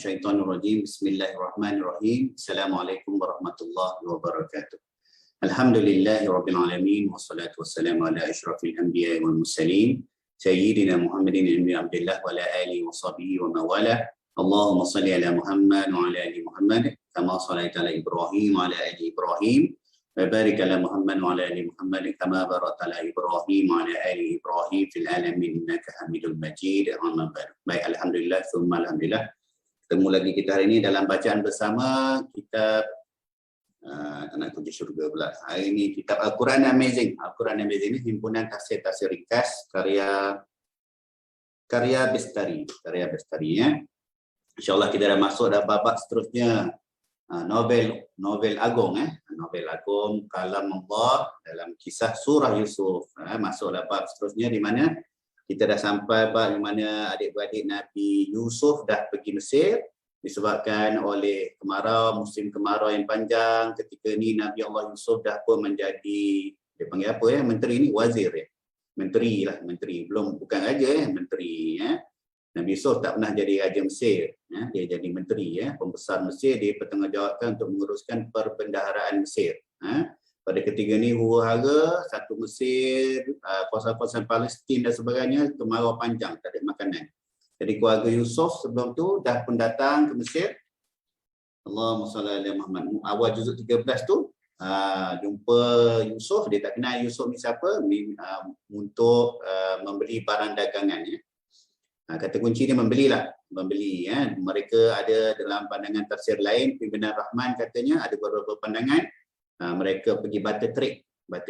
minasyaitonir rajim. Bismillahirrahmanirrahim. Assalamualaikum warahmatullahi wabarakatuh. Alhamdulillahirabbil alamin wassalatu wassalamu ala asyrafil anbiya'i wal mursalin sayyidina Muhammadin ibn Abdullah wa ala alihi washabihi wa mawala. Allahumma shalli ala Muhammad wa ala ali Muhammad kama shallaita ala Ibrahim wa ala ali Ibrahim wa barik ala Muhammad wa ala ali Muhammad kama barakta ala Ibrahim wa ala ali Ibrahim fil alamin innaka Hamidul Majid. Amma ba'd. Baik, alhamdulillah tsumma alhamdulillah. Ketemu lagi kita hari ini dalam bacaan bersama kitab Anak Kunci Syurga pula. Hari ini kitab Al-Quran Amazing. Al-Quran Amazing ini himpunan tafsir-tafsir ringkas karya Bestari ya. InsyaAllah kita dah masuk dah babak seterusnya. Novel agung novel agung kalam Allah dalam kisah surah Yusuf. Masuklah bab seterusnya di mana kita dah sampai bab di mana adik-beradik Nabi Yusuf dah pergi Mesir disebabkan oleh musim kemarau yang panjang. Ketika ni Nabi Allah Yusuf dah pun menjadi, dia panggil apa menteri ni, wazir menteri, belum, bukan raja menteri Nabi Yusuf tak pernah jadi raja Mesir, dia jadi menteri pembesar Mesir, dia bertanggungjawabkan untuk menguruskan perbendaharaan Mesir. Pada ketiga ni huru-hara satu Mesir, kawasan-kawasan Palestin dan sebagainya, kemarau panjang, tak ada makanan. Jadi keluarga Yusuf sebelum tu dah pun datang ke Mesir. Allahumma salli ala Muhammad. Awal juzuk 13 tu jumpa Yusuf, dia tak kenal Yusuf ni siapa, untuk membeli barang dagangan kata kunci dia membeli. Mereka ada dalam pandangan tafsir lain, Ibn Rahman katanya ada beberapa pandangan mereka pergi barter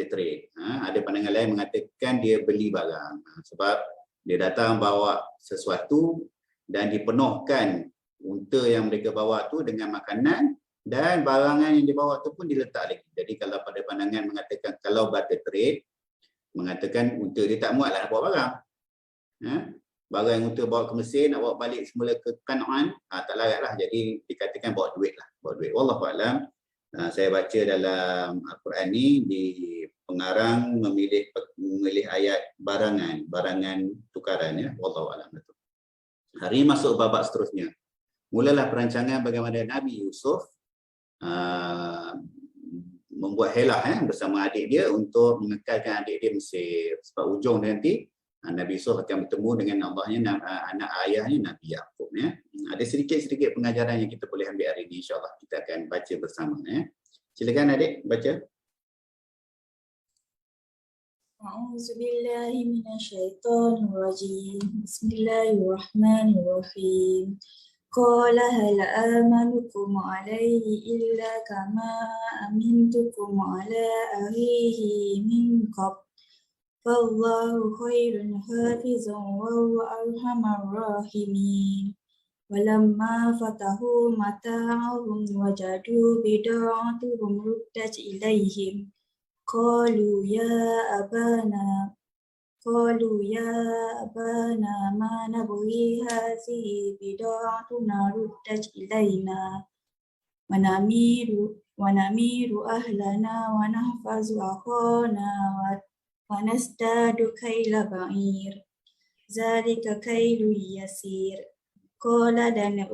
trade. Ada pandangan lain mengatakan dia beli barang, sebab dia datang bawa sesuatu dan dipenuhkan unta yang mereka bawa tu dengan makanan, dan barangan yang dibawa tu pun diletak lagi. Jadi kalau pada pandangan mengatakan kalau barter trade, mengatakan unta dia tak muat lah nak bawa barang. Barang yang unta bawa ke Mesir nak bawa balik semula ke Kanaan, tak larat lah. Jadi dikatakan bawa duit. Wallahu a'lam. Saya baca dalam Al-Quran ni di pengarang memilih ayat barangan tukaran Wallahu a'lam. Hari masuk babak seterusnya. Mulalah perancangan bagaimana Nabi Yusuf membuat helah bersama adik dia untuk mengekalkan adik dia Mesir. Sebab ujung nanti Nabi Yusuf akan bertemu dengan anak ayahnya Nabi Yaqub. Ada sedikit-sedikit pengajaran yang kita boleh ambil hari ini, insyaAllah kita akan baca bersama. Silakan adik baca. A'udzubillahi minasyaitonirrajim. Bismillahirrahmanirrahim. Qala hal amanukum alaihi illa kama amintukum ala akhihi min qabl. Wallahu khairun hafizan wa huwa arhamar rahimin. Walamma fatahu mata'ahum wajadu bida'atuhum ruddat ilaihim. Qalu ya abana ma nabghi hadhihi bida'atuna ruddat ilaina wa namiru ahlana wa nahfazu akhana wa nasdadu kayla ba'ir. Zalika kaylun yasir. Qala lan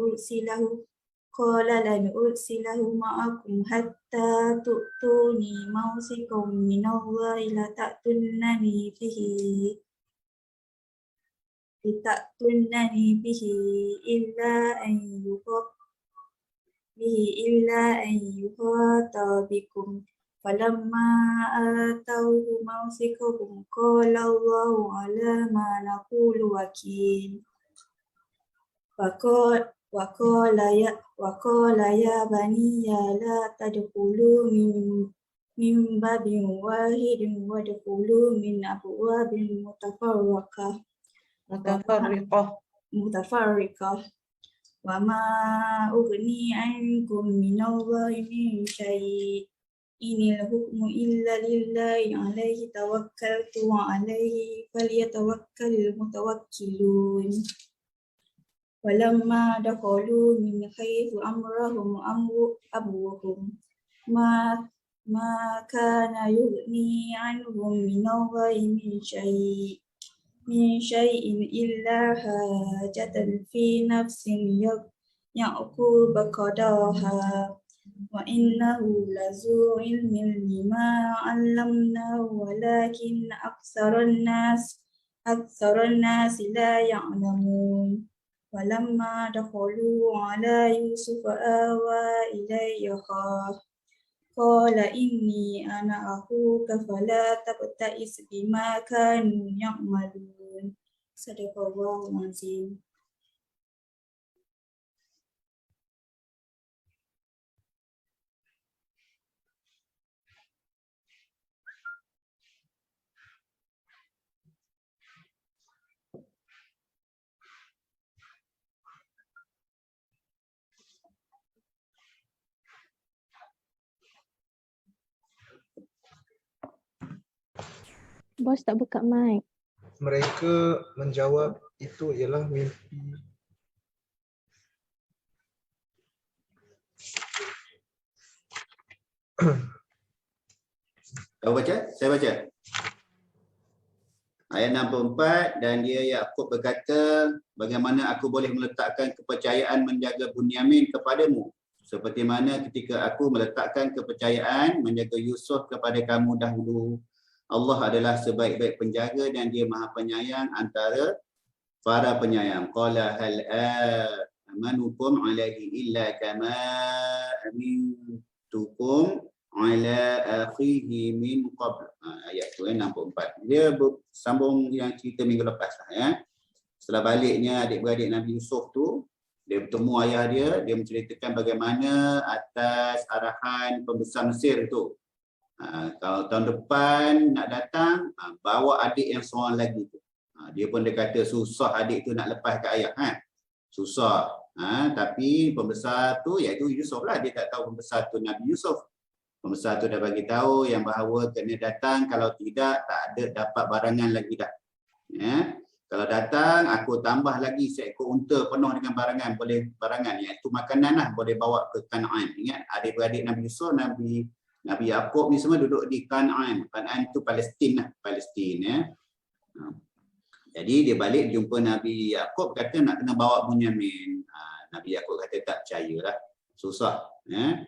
ursilahu ma'akum hatta tu'tuni mawsikum minallahi la ta'tunnani bihi illa an yuhata bikum. Falamma atauhu mawsikahum qala Allahu ala ma naqulu wakil. Waqala ya baniya la tadkhulu min babin wahidin wadkhulu min abwabin mutafarriqah. Wa ma ughni ankum minallahi min syai'. Inil hukmu illa lillahi alaihi tawakkaltu wa alaihi falyatawakkalul mutawakkilun. Walamma dakhalu min haythu amrahum abuhum ma kana yughni anhum minallahi min shay'in illa hajatan fi nafsin يعقوب قضاها وإنه لذو علم لما علمناه ولكن أكثر الناس لا يعلمون ولما دخلوا على يوسف آوى إليه قال إني أنا أخوك فلا تبتئس بما كانوا يعملون صدق الله العظيم. Bos tak buka mic. Mereka menjawab itu ialah mimpi. Kau baca? Saya baca. Ayat 64, dan dia Yakub berkata, bagaimana aku boleh meletakkan kepercayaan menjaga Bunyamin kepadamu seperti mana ketika aku meletakkan kepercayaan menjaga Yusuf kepada kamu dahulu. Allah adalah sebaik-baik penjaga dan dia maha penyayang antara para penyayang. Qala hal amanukum alaihi illa kama amintukum ala akhihi min qabl. Ayat tu 64. Dia sambung yang cerita minggu lepas lah, ya. Setelah baliknya adik-beradik Nabi Yusuf tu, dia bertemu ayah dia menceritakan bagaimana atas arahan pembesar Mesir tu. Kalau tahun depan nak datang, bawa adik yang seorang lagi tu. Dia pun dia kata susah adik tu nak lepas ke ayah. Susah. Tapi pembesar tu iaitu Yusuf lah. Dia tak tahu pembesar tu Nabi Yusuf. Pembesar tu dah bagi tahu yang bahawa kena datang, kalau tidak tak ada dapat barangan lagi dah. Ya. Kalau datang aku tambah lagi seekor unta penuh dengan barangan, boleh barangan iaitu makanan lah, boleh bawa ke Kanaan. Ingat adik-beradik Nabi Yusuf, Nabi Yakub ni semua duduk di Kanaan. Kanaan tu Palestin lah, Palestin, ya. Jadi dia balik jumpa Nabi Yakub, kata nak kena bawa Bunyamin. Nabi Yakub kata tak percayalah, susah, ya.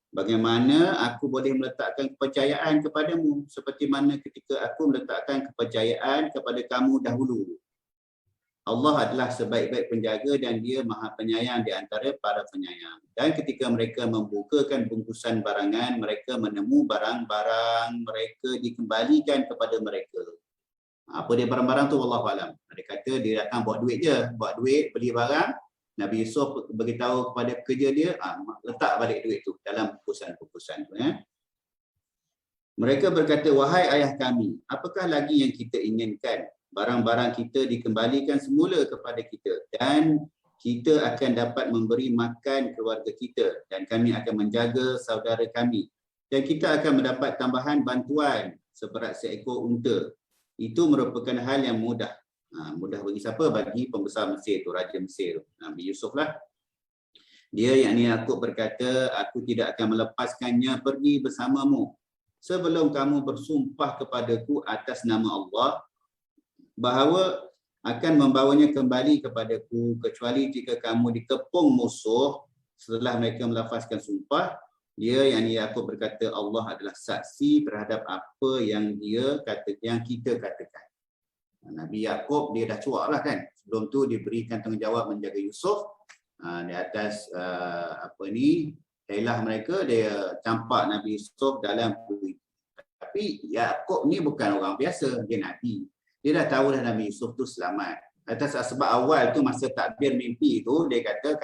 Bagaimana aku boleh meletakkan kepercayaan kepadamu seperti mana ketika aku meletakkan kepercayaan kepada kamu dahulu. Allah adalah sebaik-baik penjaga dan dia maha penyayang di antara para penyayang. Dan ketika mereka membukakan bungkusan barangan, mereka menemu barang-barang mereka dikembalikan kepada mereka. Apa dia barang-barang tu? Wallahualam. Dia kata dia datang bawa duit je, bawa duit beli barang. Nabi Yusuf beritahu kepada pekerja dia, letak balik duit tu dalam bungkusan-bungkusan tu, ya. Mereka berkata, wahai ayah kami, apakah lagi yang kita inginkan? Barang-barang kita dikembalikan semula kepada kita dan kita akan dapat memberi makan keluarga kita dan kami akan menjaga saudara kami dan kita akan mendapat tambahan bantuan seberat seekor unta. Itu merupakan hal yang mudah. Mudah bagi siapa? Bagi pembesar Mesir tu, Raja Mesir, Nabi Yusuf lah. Dia yakni Yakub berkata, aku tidak akan melepaskannya pergi bersamamu sebelum kamu bersumpah kepadaku atas nama Allah bahawa akan membawanya kembali kepadaku kecuali jika kamu dikepung musuh. Setelah mereka melafazkan sumpah, dia yakni Yakub berkata, Allah adalah saksi terhadap apa yang kita katakan. Nabi Yakub dia dah cuak lah kan. Sebelum tu dia berikan tanggungjawab menjaga Yusuf. Di atas helah mereka, dia campak Nabi Yusuf dalam kuil. Tapi Yakub ni bukan orang biasa, dia Nabi. Dia dah tahu dah Nabi Yusuf tu selamat. Atas sebab awal tu masa takbir mimpi tu dia kata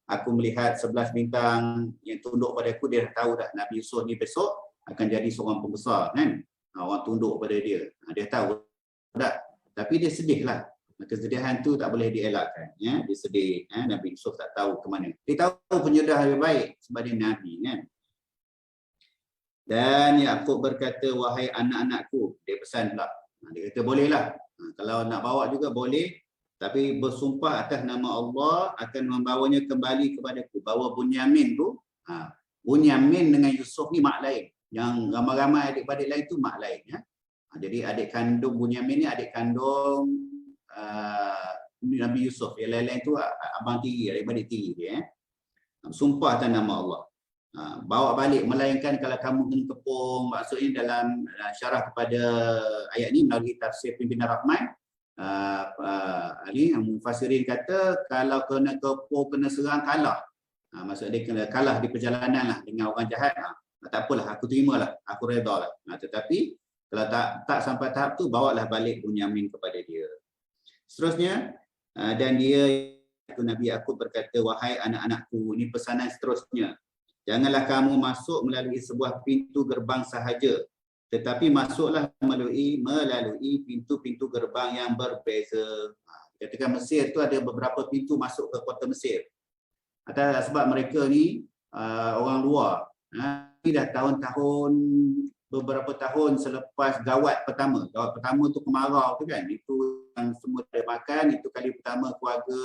aku melihat 11 bintang yang tunduk pada aku. Dia dah tahu dah Nabi Yusuf ni besok akan jadi seorang pembesar kan. Orang tunduk pada dia. Dia tahu dah. Tapi dia sedih lah. Kesedihan tu tak boleh dielakkan, ya. Dia sedih, Nabi Yusuf tak tahu ke mana. Dia tahu penyudah lebih baik sebab dia Nabi kan. Dan Yakub berkata, wahai anak-anakku, dia pesan pula. Dia kata bolehlah. Kalau nak bawa juga boleh, tapi bersumpah atas nama Allah akan membawanya kembali kepadaku. Bawa Bunyamin tu, Bunyamin dengan Yusuf ni mak lain. Yang ramai-ramai adik-adik lain tu mak lain, ya. Jadi adik kandung Bunyamin ni adik kandung Nabi Yusuf. Yang lain-lain tu abang tiri, adik-beradik tiri dia. Sumpah atas nama Allah. Bawa balik, melainkan kalau kamu kena kepung. Maksudnya dalam syarah kepada ayat ni melalui tafsir Pimpinan Rahman, Mufassirin kata kalau kena kepung, kena serang, kalah. Maksud dia kena kalah di perjalanan lah dengan orang jahat. Tak apalah, aku terimalah, aku redha lah. Tetapi kalau tak sampai tahap tu, bawalah balik Bunyamin kepada dia. Seterusnya, dan dia, Nabi Yakub berkata, wahai anak-anakku, ini pesanan seterusnya. Janganlah kamu masuk melalui sebuah pintu gerbang sahaja, tetapi masuklah melalui pintu-pintu gerbang yang berbeza. Katakan Mesir tu ada beberapa pintu masuk ke kota Mesir. Atas sebab mereka ni orang luar. Ini dah beberapa tahun selepas gawat pertama. Gawat pertama tu kemarau tu kan. Itu yang semua ada makan. Itu kali pertama keluarga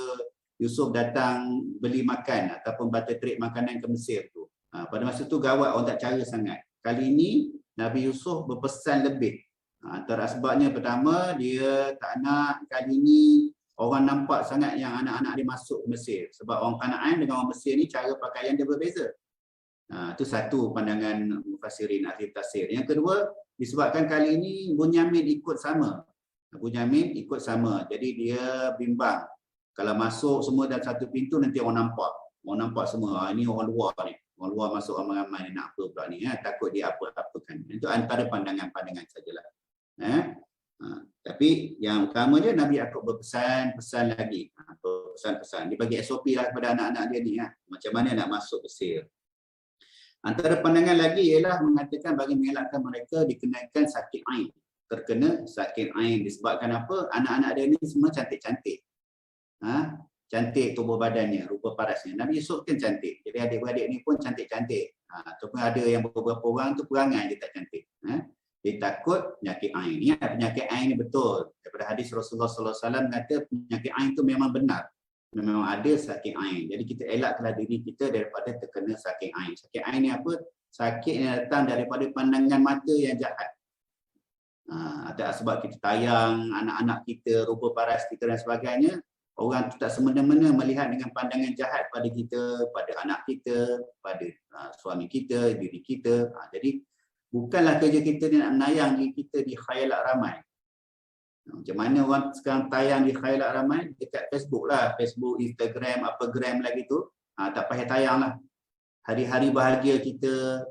Yusuf datang beli makan ataupun barter trade makanan ke Mesir tu. Pada masa tu gawat, orang tak cara sangat. Kali ini Nabi Yusuf berpesan lebih. Antara sebabnya pertama, dia tak nak kali ini orang nampak sangat yang anak-anak dia masuk ke Mesir. Sebab orang Kanaan dengan orang Mesir ni cara pakaian dia berbeza. Itu satu pandangan mufassirin ahli tafsir. Yang kedua, disebabkan kali ini Bunyamin ikut sama. Bunyamin ikut sama. Jadi dia bimbang. Kalau masuk semua dalam satu pintu, nanti orang nampak. Orang nampak semua, ini orang luar ni. Orang luar masuk ramai-ramai ni, nak apa pula ni. Takut dia apa-apakan. Itu antara pandangan-pandangan sajalah. Tapi yang utamanya Nabi Yakub berpesan lagi. Pesan-pesan. Dia bagi SOP lah kepada anak-anak dia ni. Macam mana nak masuk Mesir. Antara pandangan lagi ialah mengatakan bagi mengelakkan mereka dikenakan sakit ain. Terkena sakit ain disebabkan apa? Anak-anak dia ni semua cantik-cantik. Cantik tubuh badannya, rupa parasnya. Nabi Yusuf kan cantik. Jadi adik-beradik ni pun cantik-cantik. Ataupun ada yang beberapa orang tu perangai dia tak cantik. Dia takut penyakit ain. Ni penyakit ain ni betul. Daripada hadis Rasulullah SAW kata penyakit ain tu memang benar. Memang ada sakit ain. Jadi kita elaklah diri kita daripada terkena sakit ain. Sakit ain ni apa? Sakit yang datang daripada pandangan mata yang jahat. Atas sebab kita tayang anak-anak kita, rupa paras kita dan sebagainya. Orang tu tak semena-mena melihat dengan pandangan jahat pada kita, pada anak kita, pada suami kita, diri kita. Jadi bukanlah kerja kita ni nak menayang diri kita di khayalat ramai. Macam mana orang sekarang tayang di khayalat ramai? Dekat Facebook lah. Facebook, Instagram, apa gram lagi tu. Tak payah tayang lah. Hari-hari bahagia kita,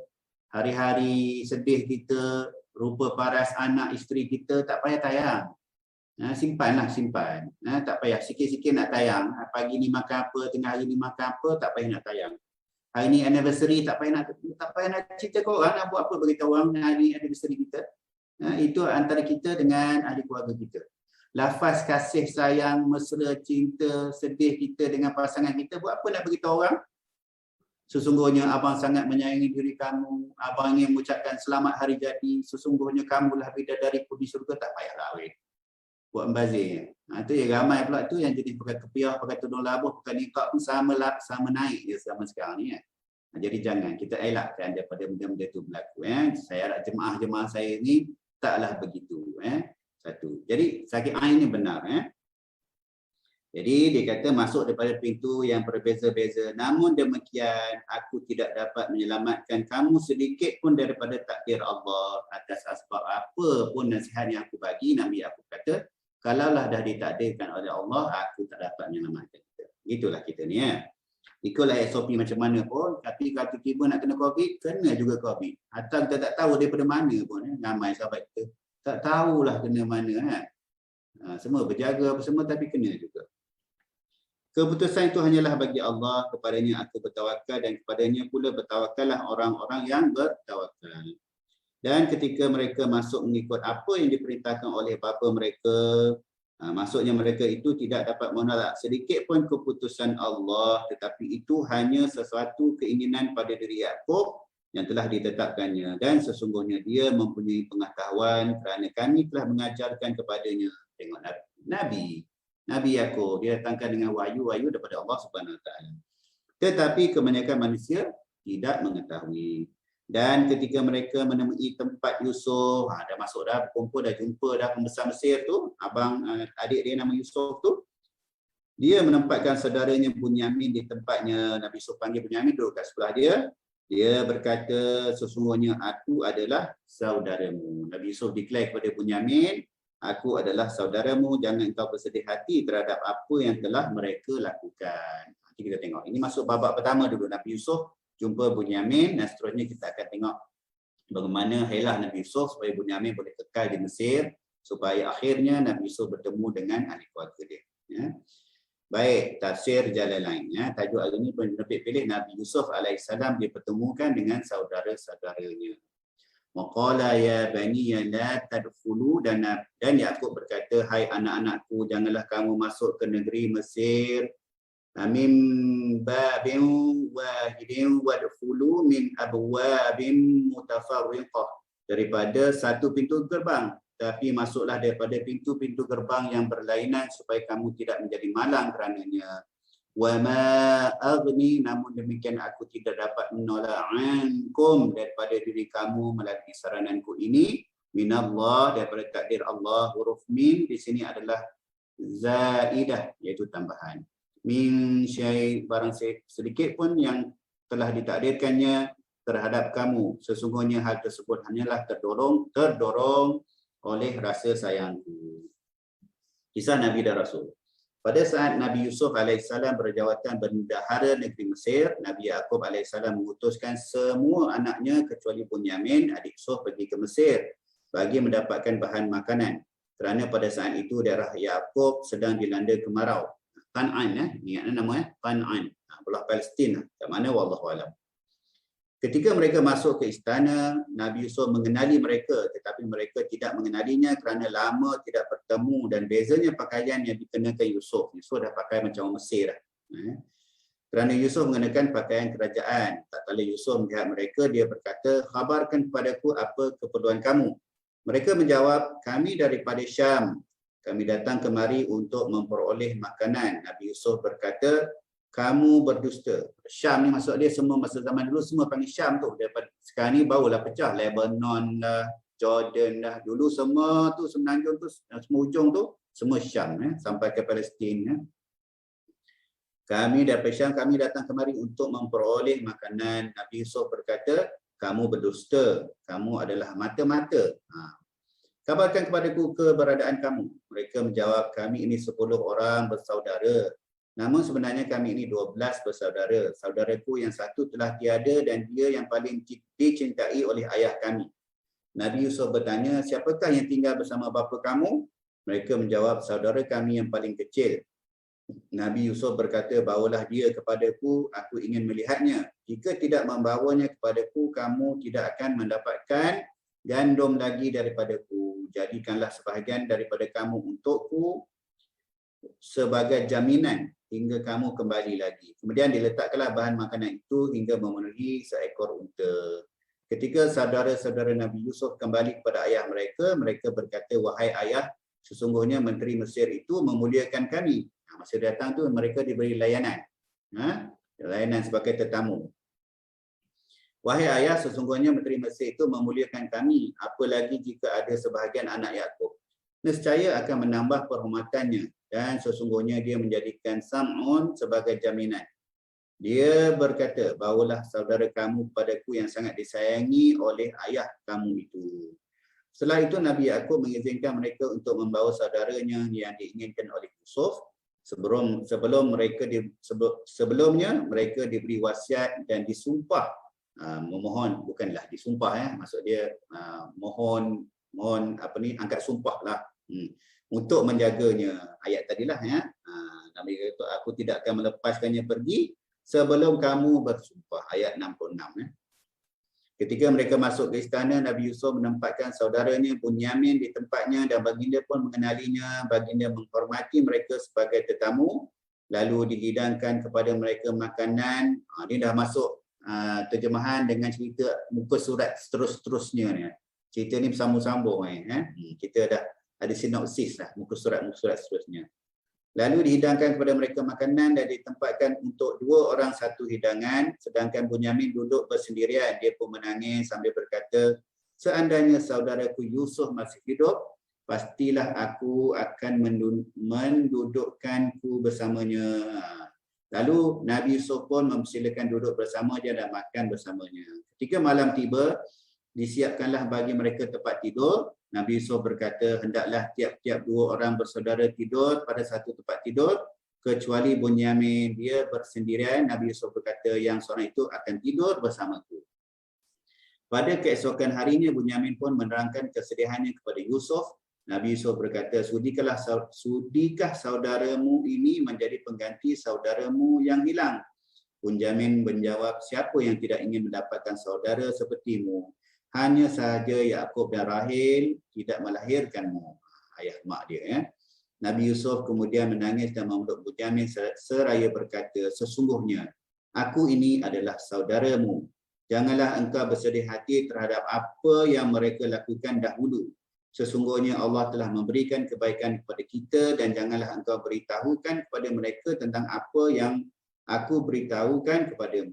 hari-hari sedih kita, rupa paras anak, isteri kita, tak payah tayang. Simpanlah, simpan. Tak payah sikit-sikit nak tayang. Pagi ni makan apa, tengah hari ni makan apa, tak payah nak tayang. Hari ni anniversary, tak payah nak cerita ke orang, nak buat apa beritahu orang hari anniversary kita. Itu antara kita dengan ahli keluarga kita. Lafaz kasih sayang, mesra, cinta, sedih kita dengan pasangan kita, buat apa nak beritahu orang? Sesungguhnya abang sangat menyayangi diri kamu, abang ingin mengucapkan selamat hari jadi, sesungguhnya kamulah bidadariku di syurga, tak payah kahwin. Buat membazir. Itu yang ramai pula tu yang jadi pakai kepiah, pakai tudung labuh, pakai niqab pun sama naik dia zaman sekarang ni. Jadi jangan kita elakkan daripada benda-benda itu berlaku. Saya harap jemaah-jemaah saya ni taklah begitu. Satu. Jadi sakit ain ni benar. Jadi dia kata masuk daripada pintu yang berbeza-beza. Namun demikian aku tidak dapat menyelamatkan kamu sedikit pun daripada takdir Allah. Atas sebab apa pun nasihat yang aku bagi, Nabi aku kata, kalaulah dah ditakdirkan oleh Allah, aku tak dapat menyelamatkan kita. Itulah kita ni. Ikutlah SOP macam mana pun, tapi kalau tiba-tiba nak kena COVID, kena juga COVID. Atau kita tak tahu daripada mana pun. Ramai sahabat kita tak tahulah kena mana. Semua berjaga apa semua, tapi kena juga. Keputusan itu hanyalah bagi Allah, kepadanya aku bertawakal dan kepadanya pula bertawakallah orang-orang yang bertawakal. Dan ketika mereka masuk mengikut apa yang diperintahkan oleh bapa mereka, maksudnya mereka itu tidak dapat menolak sedikit pun keputusan Allah, tetapi itu hanya sesuatu keinginan pada diri Yakub yang telah ditetapkannya. Dan sesungguhnya dia mempunyai pengetahuan kerana kami telah mengajarkan kepadanya. Tengok Nabi Yakub, dia datangkan dengan wahyu daripada Allah Subhanahu Wa Taala. Tetapi kebanyakan manusia tidak mengetahui. Dan ketika mereka menemui tempat Yusuf, dah masuk dah, berkumpul, dah jumpa dah pembesar Mesir tu, abang adik dia nama Yusuf tu. Dia menempatkan saudaranya Bunyamin di tempatnya. Nabi Yusuf panggil Bunyamin duduk kat sebelah dia. Dia berkata, sesungguhnya aku adalah saudaramu. Nabi Yusuf declare kepada Bunyamin, aku adalah saudaramu, jangan engkau bersedih hati terhadap apa yang telah mereka lakukan. Nanti kita tengok. Ini masuk babak pertama dulu. Nabi Yusuf jumpa Bunyamin dan seterusnya kita akan tengok bagaimana helah Nabi Yusuf supaya Bunyamin boleh kekal di Mesir, supaya akhirnya Nabi Yusuf bertemu dengan ahli keluarga dia. Ya. Baik, tafsir Jalalain. Ya. Tajuk hari ini penerbit pilih Nabi Yusuf alaihissalam dipertemukan dengan saudara-saudaranya. Waqala ya bani la tadkhulu, dan Yakub berkata, hai anak-anakku, janganlah kamu masuk ke negeri Mesir. Min babin wahidin wadkhulu min abwabin mutafarriqah, daripada satu pintu gerbang, tapi masuklah daripada pintu-pintu gerbang yang berlainan supaya kamu tidak menjadi malang kerananya. Wa ma aghni, namun demikian aku tidak dapat menolak ankum, daripada diri kamu melalui sarananku ini, minallah, daripada takdir Allah. Huruf min di sini adalah zaidah, iaitu tambahan. Min syai', barang sedikit pun yang telah ditakdirkannya terhadap kamu, sesungguhnya hal tersebut hanyalah terdorong oleh rasa sayangku. Kisah Nabi dan Rasul. Pada saat Nabi Yusuf alaihissalam berjawatan bendahara negeri Mesir, Nabi Yakub alaihissalam mengutuskan semua anaknya kecuali Bunyamin, adik Yusuf, pergi ke Mesir bagi mendapatkan bahan makanan. Kerana pada saat itu daerah Yakub sedang dilanda kemarau. Kan'an, ingat nama Kan'an, belah Palestin. Kat mana wallahu alam. Ketika mereka masuk ke istana, Nabi Yusuf mengenali mereka, tetapi mereka tidak mengenalinya kerana lama tidak bertemu, dan bezanya pakaian yang dikenakan Yusuf. Yusuf dah pakai macam orang Mesir dah. Kerana Yusuf mengenakan pakaian kerajaan. Tak kala Yusuf melihat mereka, dia berkata, khabarkan kepadaku apa keperluan kamu. Mereka menjawab, kami daripada Syam. Kami datang kemari untuk memperoleh makanan. Nabi Yusuf berkata, kamu berdusta. Syam ni maksud dia semua masa zaman dulu semua panggil Syam tu. Daripada sekarang ni barulah pecah. Lebanon lah, Jordan lah. Dulu semua tu semenanjung tu, semua ujung tu semua Syam, sampai ke Palestin. Kami daripada Syam, kami datang kemari untuk memperoleh makanan. Nabi Yusuf berkata, kamu berdusta. Kamu adalah mata-mata. Kabarkan kepadaku keberadaan kamu. Mereka menjawab, kami ini 10 orang bersaudara. Namun sebenarnya kami ini 12 bersaudara. Saudaraku yang satu telah tiada dan dia yang paling dicintai oleh ayah kami. Nabi Yusuf bertanya, siapakah yang tinggal bersama bapa kamu? Mereka menjawab, saudara kami yang paling kecil. Nabi Yusuf berkata, bawalah dia kepadaku, aku ingin melihatnya. Jika tidak membawanya kepadaku, kamu tidak akan mendapatkan gandum lagi daripadaku. Jadikanlah sebahagian daripada kamu untukku sebagai jaminan hingga kamu kembali lagi. Kemudian diletakkanlah bahan makanan itu hingga memenuhi seekor unta. Ketika saudara-saudara Nabi Yusuf kembali kepada ayah mereka, mereka berkata, wahai ayah, sesungguhnya menteri Mesir itu memuliakan kami. Masa datang tu mereka diberi layanan. Layanan sebagai tetamu. Wahai ayah, sesungguhnya menteri Mesir itu memuliakan kami, apalagi jika ada sebahagian anak Yakub. Nescaya akan menambah perhormatannya, dan sesungguhnya dia menjadikan Sam'un sebagai jaminan. Dia berkata, bawalah saudara kamu kepadaku yang sangat disayangi oleh ayah kamu itu. Setelah itu Nabi Yakub mengizinkan mereka untuk membawa saudaranya yang diinginkan oleh Yusuf. Sebelumnya mereka diberi wasiat dan disumpah, memohon, bukanlah disumpah, maksud dia mohon angkat sumpah lah, untuk menjaganya. Ayat tadilah Nabi kata, aku tidak akan melepaskannya pergi sebelum kamu bersumpah. Ayat 66. Ketika mereka masuk ke istana, Nabi Yusuf menempatkan saudaranya Bunyamin di tempatnya dan baginda pun mengenalinya. Baginda menghormati mereka sebagai tetamu, lalu dihidangkan kepada mereka makanan. Ini dah masuk terjemahan dengan cerita muka surat seterusnya. Cerita ni bersambung-sambung. Kita dah ada sinopsis lah muka surat seterusnya. Lalu dihidangkan kepada mereka makanan dan ditempatkan untuk 2 orang satu hidangan, sedangkan Bunyamin duduk bersendirian. Dia pun menangis sambil berkata, seandainya saudaraku Yusuf masih hidup, pastilah aku akan mendudukkanku bersamanya. Lalu Nabi Yusuf pun mempersilakan duduk bersama dia dan makan bersamanya. Ketika malam tiba, disiapkanlah bagi mereka tempat tidur. Nabi Yusuf berkata, hendaklah tiap-tiap 2 orang bersaudara tidur pada satu tempat tidur, kecuali Bunyamin. Dia bersendirian. Nabi Yusuf berkata, yang seorang itu akan tidur bersamaku. Pada keesokan harinya, Bunyamin pun menerangkan kesedihannya kepada Yusuf. Nabi Yusuf berkata, sudikah saudaramu ini menjadi pengganti saudaramu yang hilang? Bunyamin menjawab, siapa yang tidak ingin mendapatkan saudara sepertimu? Hanya sahaja Yakub dan Rahil tidak melahirkanmu. Ayah mak dia. Ya. Nabi Yusuf kemudian menangis dan memeluk Bunyamin seraya berkata, sesungguhnya aku ini adalah saudaramu. Janganlah engkau bersedih hati terhadap apa yang mereka lakukan dahulu. Sesungguhnya Allah telah memberikan kebaikan kepada kita dan janganlah engkau beritahukan kepada mereka tentang apa yang aku beritahukan kepadamu.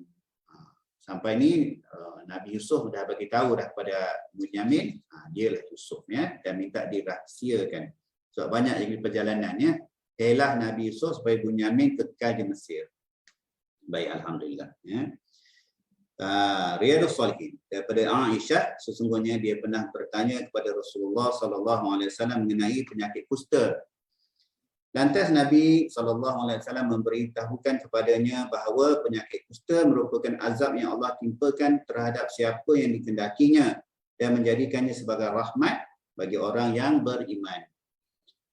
Sampai ni Nabi Yusuf dah bagi tahu dah kepada Bunyamin, dialah Yusuf ya, dan minta dirahsiakan. Sebab banyak lagi perjalanannya, elah Nabi Yusuf supaya Bunyamin kekal di Mesir. Baik, alhamdulillah ya. Riyadhus Shalihin daripada Aisyah, sesungguhnya dia pernah bertanya kepada Rasulullah SAW mengenai penyakit kusta. Lantas Nabi SAW memberitahukan kepadanya bahawa penyakit kusta merupakan azab yang Allah timpakan terhadap siapa yang dikehendakinya dan menjadikannya sebagai rahmat bagi orang yang beriman.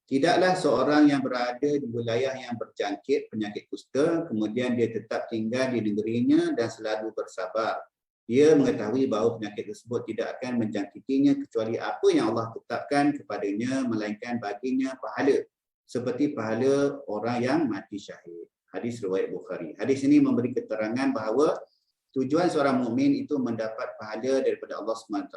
Tidaklah seorang yang berada di wilayah yang berjangkit penyakit kusta, kemudian dia tetap tinggal di negerinya dan selalu bersabar. Dia mengetahui bahawa penyakit tersebut tidak akan menjangkitinya kecuali apa yang Allah tetapkan kepadanya, melainkan baginya pahala, seperti pahala orang yang mati syahid. Hadis riwayat Bukhari. Hadis ini memberi keterangan bahawa tujuan seorang mukmin itu mendapat pahala daripada Allah SWT,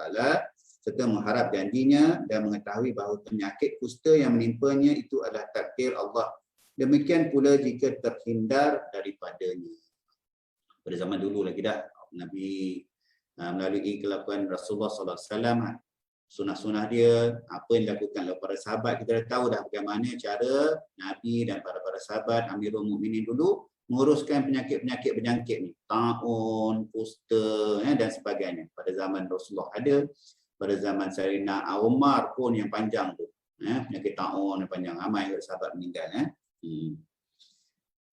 serta mengharap janjinya dan mengetahui bahawa penyakit kusta yang menimpanya itu adalah takdir Allah. Demikian pula jika terhindar daripadanya. Pada zaman dulu lagi dah, Nabi melalui kelakuan Rasulullah SAW, sunah-sunah dia, apa yang dilakukan oleh para sahabat, kita dah tahu dah bagaimana cara Nabi dan para sahabat Amirul Mukminin dulu menguruskan penyakit-penyakit berjangkit ni, taun, kusta dan sebagainya. Pada zaman Rasulullah ada, pada zaman Sayyidina Umar pun yang panjang tu, penyakit taun yang panjang, ramai sahabat meninggal.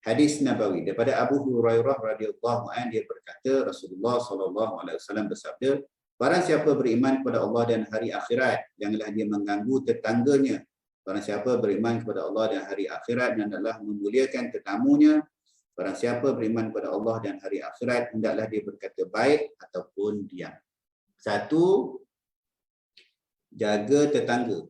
Hadis Nabawi daripada Abu Hurairah radhiyallahu anhu, dia berkata Rasulullah SAW bersabda, barang siapa beriman kepada Allah dan hari akhirat, janganlah dia mengganggu tetangganya. Barang siapa beriman kepada Allah dan hari akhirat, hendaklah memuliakan tetamunya. Barang siapa beriman kepada Allah dan hari akhirat, hendaklah dia berkata baik ataupun diam. Satu, jaga tetangga.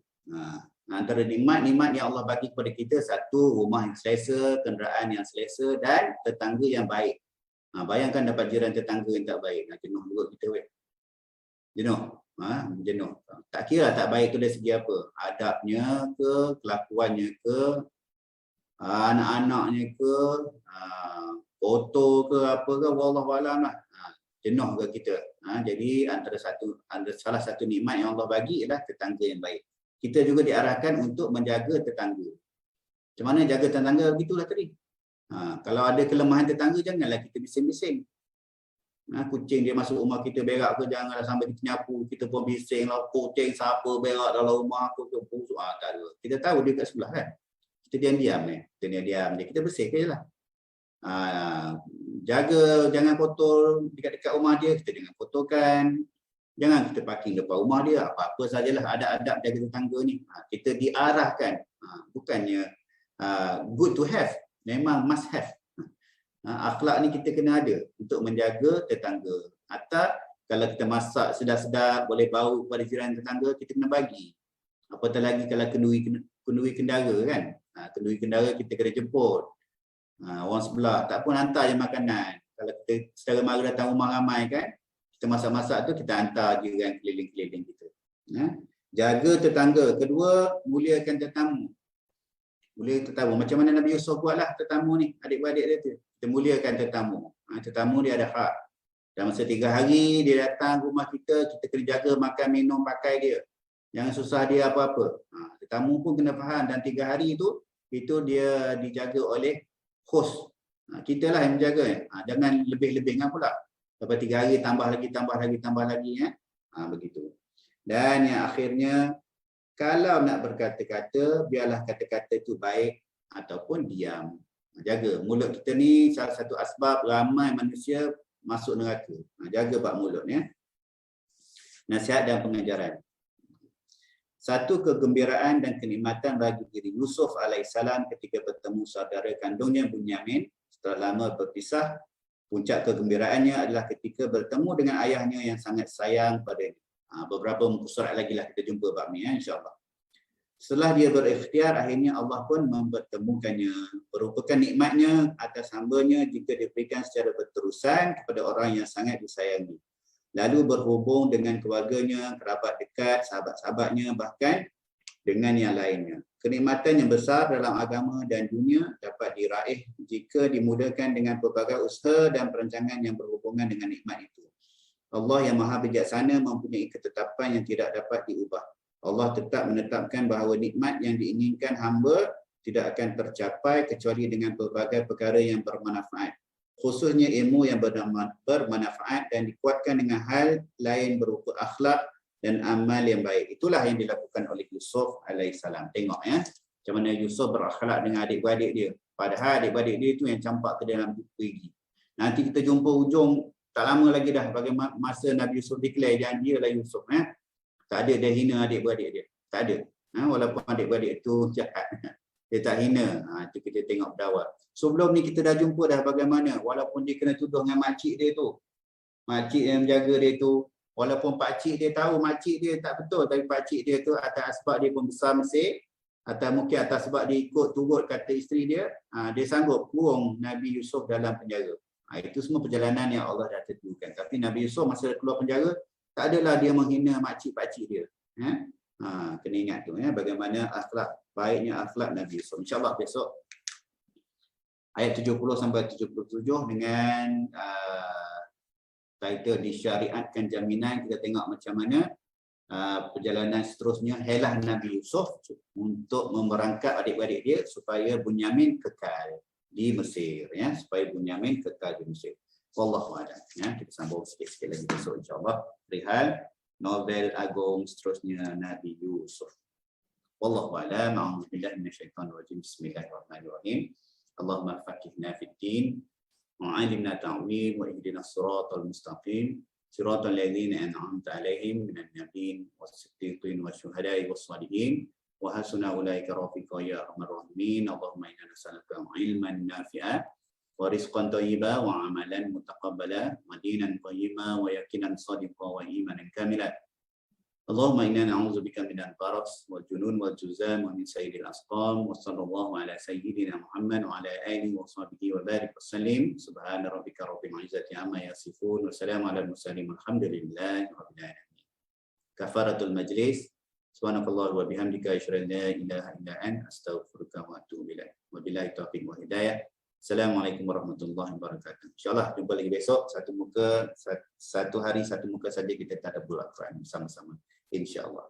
Antara nikmat-nikmat yang Allah bagi kepada kita, satu, rumah yang selesa, kenderaan yang selesa dan tetangga yang baik. Bayangkan dapat jiran tetangga yang tak baik, jenuh juga kita weh. Jenuh. Jenuh. Tak kira tak baik tu dari segi apa, adabnya ke, kelakuannya ke, anak-anaknya ke, foto ke apa ke, wallahualam lah. Jenuh ke kita. Jadi antara salah satu nikmat yang Allah bagi ialah tetangga yang baik. Kita juga diarahkan untuk menjaga tetangga. Macam mana jaga tetangga, begitulah tadi. Kalau ada kelemahan tetangga, janganlah kita bising-bising. Kucing dia masuk rumah kita berak ke, janganlah sampai kita nyapu, kita pun bising lah, kucing siapa berak dalam rumah aku ke busuk. Tak ada. Kita tahu dia kat sebelah kan. Kita diam-diam kita diam dia, kita bersihkan je lah. Jaga, jangan kotor dekat-dekat rumah dia, kita jangan kotorkan. Jangan kita parking depan rumah dia, apa-apa sajalah, ada adab jaga tetangga ni. Kita diarahkan, bukannya good to have, memang must have. Akhlak ni kita kena ada untuk menjaga tetangga. Atau kalau kita masak sedap-sedap, boleh bau kepada jiran tetangga, kita kena bagi. Apatah lagi kalau kenduri kendara kan. Kenduri kendara kita kena jemput. Orang sebelah, tak pun hantar je makanan. Kalau kita saudara mara datang rumah ramai kan, kita masak-masak tu kita hantar jiran keliling-keliling kita. Jaga tetangga. Kedua, muliakan tetamu. Mulia tetamu. Macam mana Nabi Yusuf buatlah tetamu ni, adik-beradik dia tu. Kita muliakan tetamu. Tetamu dia ada hak. Dalam masa 3 hari dia datang ke rumah kita, kita kena jaga makan, minum, pakai dia. Jangan susah dia apa-apa. Tetamu pun kena faham, dan 3 hari itu dia dijaga oleh host. Kita lah yang menjaga. Jangan lebih-lebihkan pula. Lepas 3 hari tambah lagi ya. Begitu. Dan yang akhirnya, kalau nak berkata-kata, biarlah kata-kata itu baik ataupun diam. Jaga mulut kita ni salah satu asbab ramai manusia masuk neraka. Jaga bab mulut ya. Nasihat dan pengajaran. Satu kegembiraan dan kenikmatan bagi diri Yusuf alaihissalam ketika bertemu saudara kandungnya Bunyamin setelah lama berpisah. Puncak kegembiraannya adalah ketika bertemu dengan ayahnya yang sangat sayang padanya. Beberapa muka surat lagi lah kita jumpa bab ni ya, insya-Allah. Setelah dia berikhtiar, akhirnya Allah pun mempertemukannya. Merupakan nikmatnya atas hambanya jika diberikan secara berterusan kepada orang yang sangat disayangi. Lalu berhubung dengan keluarganya, kerabat dekat, sahabat-sahabatnya, bahkan dengan yang lainnya. Kenikmatan yang besar dalam agama dan dunia dapat diraih jika dimudahkan dengan pelbagai usaha dan perancangan yang berhubungan dengan nikmat itu. Allah yang Maha Bijaksana mempunyai ketetapan yang tidak dapat diubah. Allah tetap menetapkan bahawa nikmat yang diinginkan hamba tidak akan tercapai kecuali dengan pelbagai perkara yang bermanfaat. Khususnya ilmu yang bermanfaat dan dikuatkan dengan hal lain berupa akhlak dan amal yang baik. Itulah yang dilakukan oleh Yusuf alaihissalam. Tengok ya, macam mana Yusuf berakhlak dengan adik-beradik dia. Padahal adik-beradik dia itu yang campak ke dalam perigi. Nanti kita jumpa ujung, tak lama lagi dah, bagaimana masa Nabi Yusuf declare janji adalah Yusuf. Tak ada dia hina adik-beradik dia. Tak ada. Walaupun adik-beradik itu jahat. Dia tak hina. Itu kita tengok berdawal. Sebelum ni kita dah jumpa dah bagaimana walaupun dia kena tuduh dengan makcik dia tu. Makcik yang menjaga dia tu. Walaupun pakcik dia tahu makcik dia tak betul. Tapi pakcik dia tu atas sebab dia pembesar Mesir. Atau mungkin atas sebab dia ikut turut kata isteri dia. Dia sanggup kurung Nabi Yusuf dalam penjara. Itu semua perjalanan yang Allah dah tentukan. Tapi Nabi Yusuf masa keluar penjara, tak adalah dia menghina makcik-pakcik dia. Kena ingat tu ya, bagaimana akhlak, baiknya akhlak Nabi Yusuf. InsyaAllah besok ayat 70 sampai 77 dengan title disyariatkan jaminan. Kita tengok macam mana perjalanan seterusnya helah Nabi Yusuf untuk memerangkap adik-adik dia supaya Bunyamin kekal di Mesir ya, supaya Bunyamin kekal di Mesir. Wallahu a'lam ya. Kita sambung sikit-sikit lagi besok insya-Allah perihal novel agung seterusnya Nabi Yusuf. Wallahu a'lam. A'udzubillahi minasyaitonir rajim. Bismillahirrahmanirrahim. Allahumma faqihna fid din wa 'allimna ta'wil wa ihdinas siratal mustaqim siratal ladzina an'amta 'alaihim minan nabiyyin was-siddiqin wasyuhada'i was-shalihin wa hasuna ulaika rafiqa ya arhamar rahimin. Allahumma inna nas'aluka 'ilman nafi'a wa rizqan thayyiban wa 'amalan mutaqabbala wa dinan qayyiman wa yaqinan shadiqan wa imanan kamilan. Allahumma inna na'udzubika minal baras wal junun wal juzam wa min sayyidil asqam. Wa sallallahu ala sayyidina Muhammad wa ala alihi wa sahbihi wa barik wa sallim. Subhana rabbika rabbil izzati amma yasifun wa salamun alal mursalin walhamdulillahi rabbil alamin. Kafaratul majlis. Subhanakallah wa bihamdika asyhadu an la ilaha illa anta astaghfiruka wa atubu ilaik. Wabillahi taufiq wa hidayah. Assalamualaikum warahmatullahi wabarakatuh. InsyaAllah jumpa lagi besok. Satu hari satu muka saja kita tadabbur Al-Quran bersama-sama. InsyaAllah.